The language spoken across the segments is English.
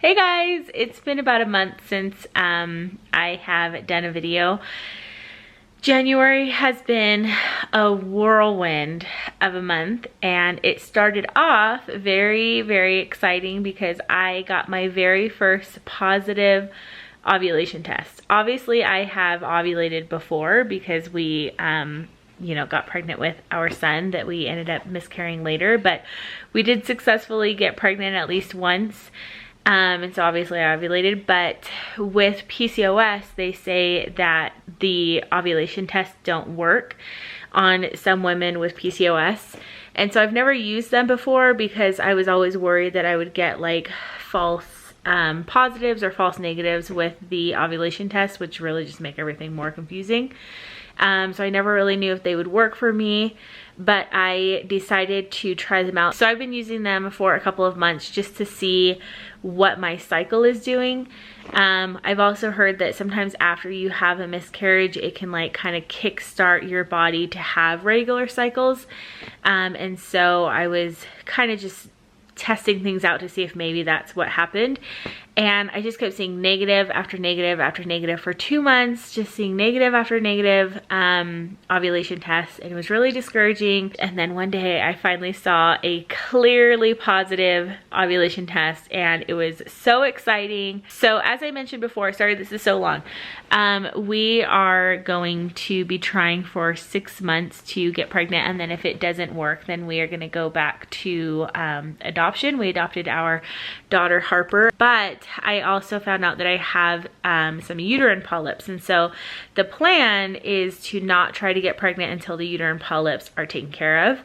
Hey guys, it's been about a month since I have done a video. January has been a whirlwind of a month, and it started off very exciting because I got my very first positive ovulation test. Obviously I have ovulated before because we got pregnant with our son that we ended up miscarrying later, but we did successfully get pregnant at least once. And so obviously I ovulated, but with PCOS, they say that the ovulation tests don't work on some women with PCOS. And so I've never used them before because I was always worried that I would get like false positives or false negatives with the ovulation test, which really just make everything more confusing. So I never really knew if they would work for me, but I decided to try them out. So I've been using them for a couple of months just to see what my cycle is doing. I've also heard that sometimes after you have a miscarriage, it can like kind of kickstart your body to have regular cycles. And so I was kind of just testing things out to see if maybe that's what happened. And I just kept seeing negative after negative after negative for 2 months, just seeing negative after negative ovulation tests, and it was really discouraging. And then one day I finally saw a clearly positive ovulation test, and it was so exciting. So as I mentioned before, sorry this is so long, we are going to be trying for 6 months to get pregnant, and then if it doesn't work, then we are going to go back to adoption. We adopted our daughter Harper, but I also found out that I have some uterine polyps, and so the plan is to not try to get pregnant until the uterine polyps are taken care of.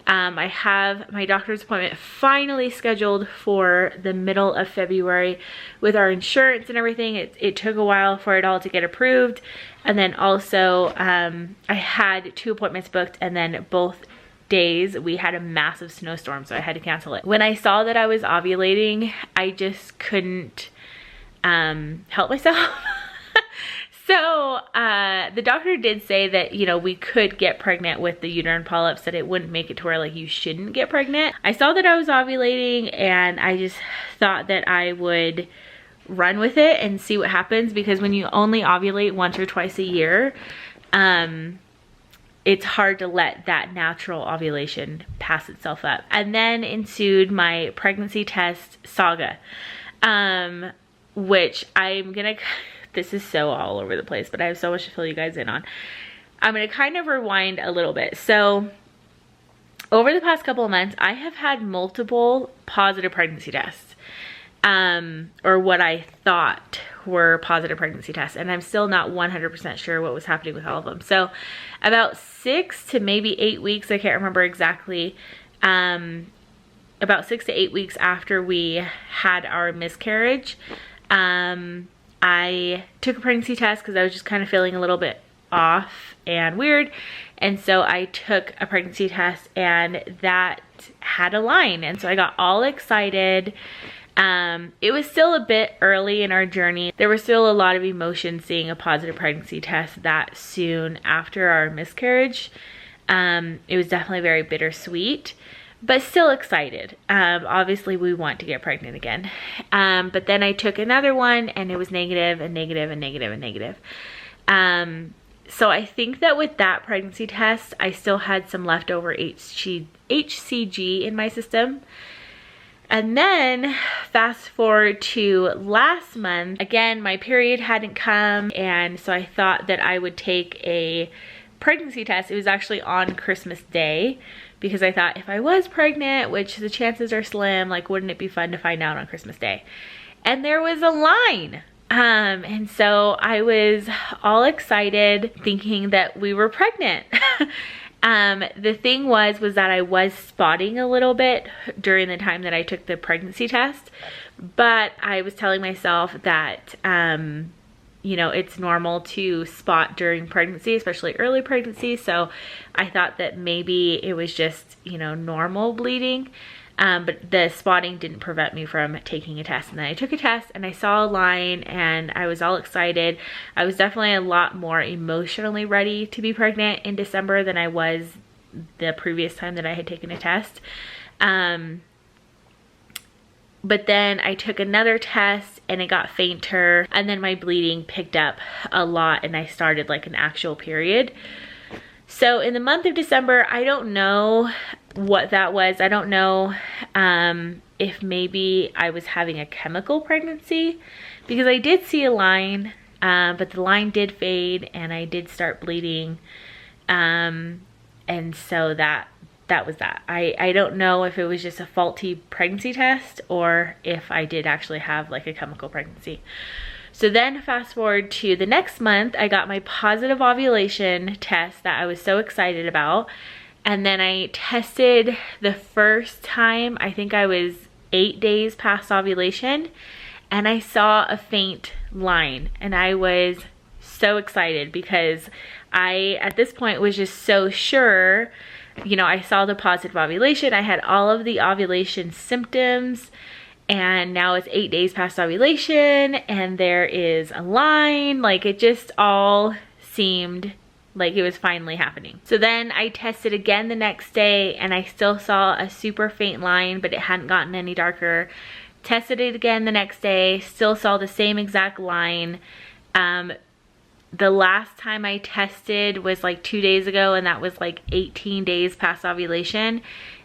I have my doctor's appointment finally scheduled for the middle of February with our insurance and everything. It took a while for it all to get approved, and then also I had 2 appointments booked, and then both days we had a massive snowstorm, so I had to cancel it. When I saw that I was ovulating, I just couldn't help myself. So the doctor did say that, you know, we could get pregnant with the uterine polyps, that it wouldn't make it to where like you shouldn't get pregnant. I saw that I was ovulating, and I just thought that I would run with it and see what happens, because when you only ovulate once or twice a year, it's hard to let that natural ovulation pass itself up. And then ensued my pregnancy test saga, which I'm gonna, this is so all over the place, but I have so much to fill you guys in on. I'm gonna kind of rewind a little bit. So over the past couple of months, I have had multiple positive pregnancy tests, or what I thought were positive pregnancy tests, and I'm still not 100% sure what was happening with all of them. So about 6 to maybe 8 weeks, I can't remember exactly, about 6 to 8 weeks after we had our miscarriage, I took a pregnancy test because I was just kind of feeling a little bit off and weird, and so I took a pregnancy test, and that had a line, and so I got all excited. It was still a bit early in our journey. There was still a lot of emotion seeing a positive pregnancy test that soon after our miscarriage. It was definitely very bittersweet, but still excited. Obviously we want to get pregnant again. But then I took another one, and it was negative and negative and negative and negative. So I think that with that pregnancy test, I still had some leftover HCG in my system. And then fast forward to last month, again, my period hadn't come, and so I thought that I would take a pregnancy test. It was actually on Christmas Day, because I thought if I was pregnant, which the chances are slim, like wouldn't it be fun to find out on Christmas Day? And there was a line. And so I was all excited thinking that we were pregnant. The thing was that I was spotting a little bit during the time that I took the pregnancy test, but I was telling myself that, you know, it's normal to spot during pregnancy, especially early pregnancy. So I thought that maybe it was just, you know, normal bleeding. But the spotting didn't prevent me from taking a test. And then I took a test, and I saw a line, and I was all excited. I was definitely a lot more emotionally ready to be pregnant in December than I was the previous time that I had taken a test. But then I took another test and it got fainter, and then my bleeding picked up a lot and I started like an actual period. So in the month of December, I don't know what that was. I don't know if maybe I was having a chemical pregnancy, because I did see a line, but the line did fade and I did start bleeding. And so that was that. I don't know if it was just a faulty pregnancy test or if I did actually have like a chemical pregnancy. So then fast forward to the next month, I got my positive ovulation test that I was so excited about. And then I tested the first time, I think I was 8 days past ovulation, and I saw a faint line. And I was so excited because I, at this point, was just so sure. You know, I saw the positive ovulation. I had all of the ovulation symptoms, and now it's 8 days past ovulation and there is a line. Like, it just all seemed like it was finally happening. So then I tested again the next day and I still saw a super faint line, but it hadn't gotten any darker. Tested it again the next day, still saw the same exact line. The last time I tested was like 2 days ago, and that was like 18 days past ovulation,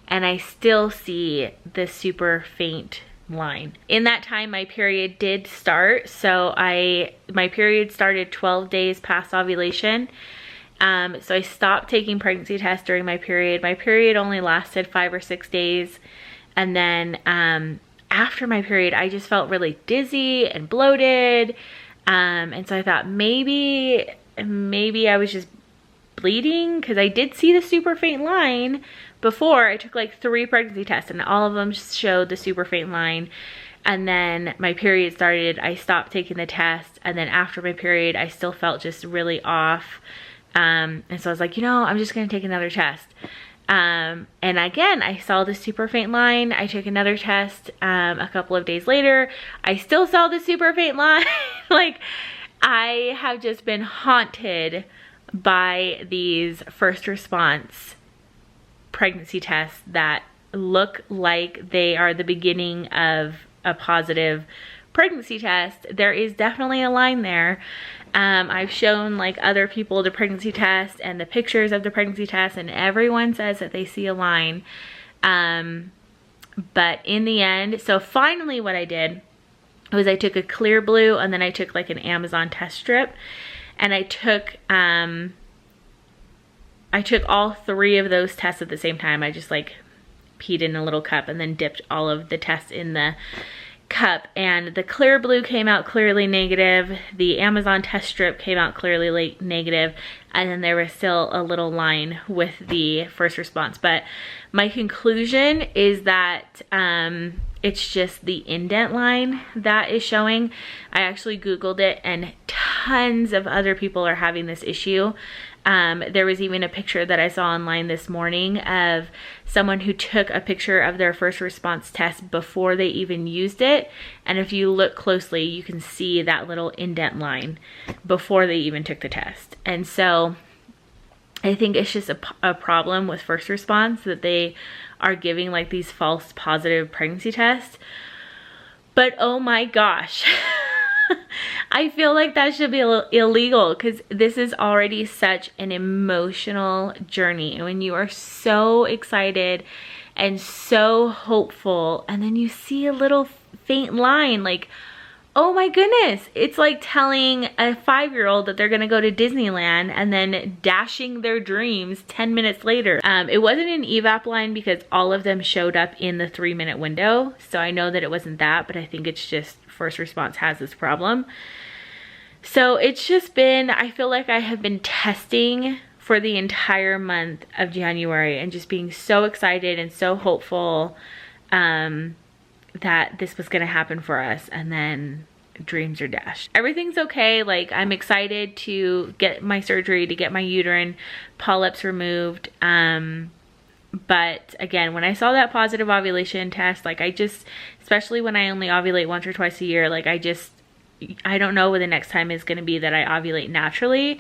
and I still see the super faint line. In that time, my period did start. So my period started 12 days past ovulation. So I stopped taking pregnancy tests during my period. My period only lasted 5 or 6 days. And then after my period, I just felt really dizzy and bloated. And so I thought maybe I was just bleeding, because I did see the super faint line before. I took like 3 pregnancy tests and all of them showed the super faint line. And then my period started, I stopped taking the test, and then after my period I still felt just really off. And so I was like, you know, I'm just gonna take another test. And again, I saw the super faint line. I took another test a couple of days later. I still saw the super faint line. Like, I have just been haunted by these first response pregnancy tests that look like they are the beginning of a positive pregnancy test. There is definitely a line there. I've shown like other people the pregnancy test and the pictures of the pregnancy test, and everyone says that they see a line. But in the end, so finally what I did was I took a clear blue, and then I took like an Amazon test strip, and I took all 3 of those tests at the same time. I just like peed in a little cup and then dipped all of the tests in the cup, and the clear blue came out clearly negative. The Amazon test strip came out clearly negative, and then there was still a little line with the first response. But my conclusion is that it's just the indent line that is showing. I actually Googled it, and tons of other people are having this issue. There was even a picture that I saw online this morning of someone who took a picture of their first response test before they even used it. And if you look closely, you can see that little indent line before they even took the test. And so I think it's just a problem with first response that they are giving like these false positive pregnancy tests. But oh my gosh. I feel like that should be illegal, because this is already such an emotional journey. And when you are so excited and so hopeful, and then you see a little faint line, like, oh my goodness, it's like telling a 5-year-old that they're gonna go to Disneyland and then dashing their dreams 10 minutes later. It wasn't an evap line because all of them showed up in the 3-minute window. So I know that it wasn't that, but I think it's just first response has this problem. So it's just been, I feel like I have been testing for the entire month of January and just being so excited and so hopeful that this was gonna happen for us, and then dreams are dashed. Everything's okay. Like, I'm excited to get my surgery, to get my uterine polyps removed. But again, when I saw that positive ovulation test, like, I just, especially when I only ovulate once or twice a year, like, I don't know when the next time is going to be that I ovulate naturally.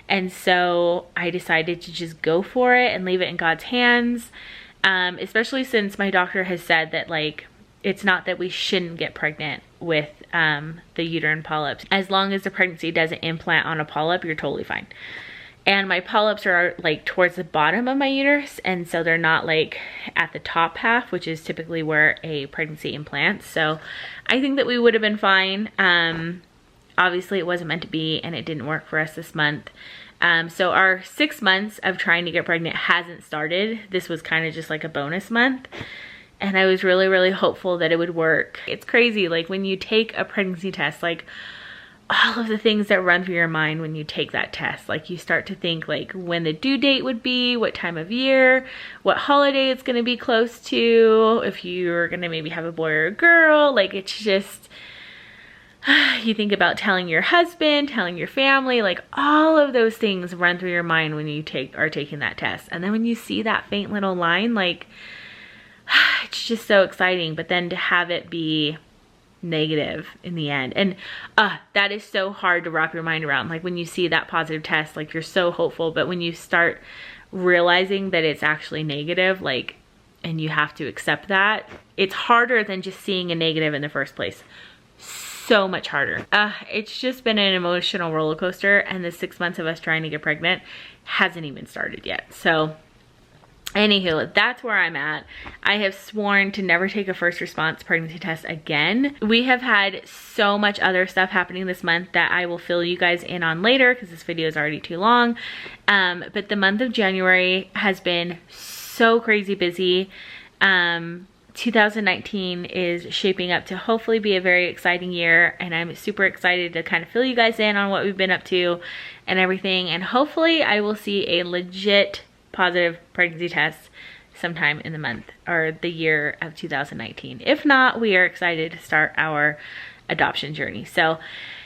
And so I decided to just go for it and leave it in God's hands. Especially since my doctor has said that, like, it's not that we shouldn't get pregnant with the uterine polyps. As long as the pregnancy doesn't implant on a polyp, you're totally fine. And my polyps are like towards the bottom of my uterus, and so they're not like at the top half, which is typically where a pregnancy implants. So I think that we would have been fine. Obviously it wasn't meant to be, and it didn't work for us this month. So our 6 months of trying to get pregnant hasn't started. This was kind of just like a bonus month. And I was really, really hopeful that it would work. It's crazy, like when you take a pregnancy test, like all of the things that run through your mind when you take that test. Like you start to think like when the due date would be, what time of year, what holiday it's gonna be close to, if you're gonna maybe have a boy or a girl. Like it's just, you think about telling your husband, telling your family, like all of those things run through your mind when you are taking that test. And then when you see that faint little line, like it's just so exciting. But then to have it be negative in the end, and that is so hard to wrap your mind around. Like when you see that positive test, like you're so hopeful, but when you start realizing that it's actually negative, like, and you have to accept that, it's harder than just seeing a negative in the first place. So much harder. It's just been an emotional roller coaster, and the 6 months of us trying to get pregnant hasn't even started yet. So anywho, that's where I'm at. I have sworn to never take a first response pregnancy test again. We have had so much other stuff happening this month that I will fill you guys in on later because this video is already too long. But the month of January has been so crazy busy. 2019 is shaping up to hopefully be a very exciting year, and I'm super excited to kind of fill you guys in on what we've been up to and everything. And hopefully I will see a legit positive pregnancy test sometime in the month or the year of 2019. If not, we are excited to start our adoption journey. So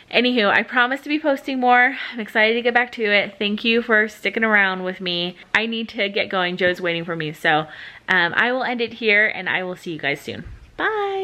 anywho, I promise to be posting more. I'm excited to get back to it. Thank you for sticking around with me. I need to get going. Joe's waiting for me. So I will end it here, and I will see you guys soon. Bye.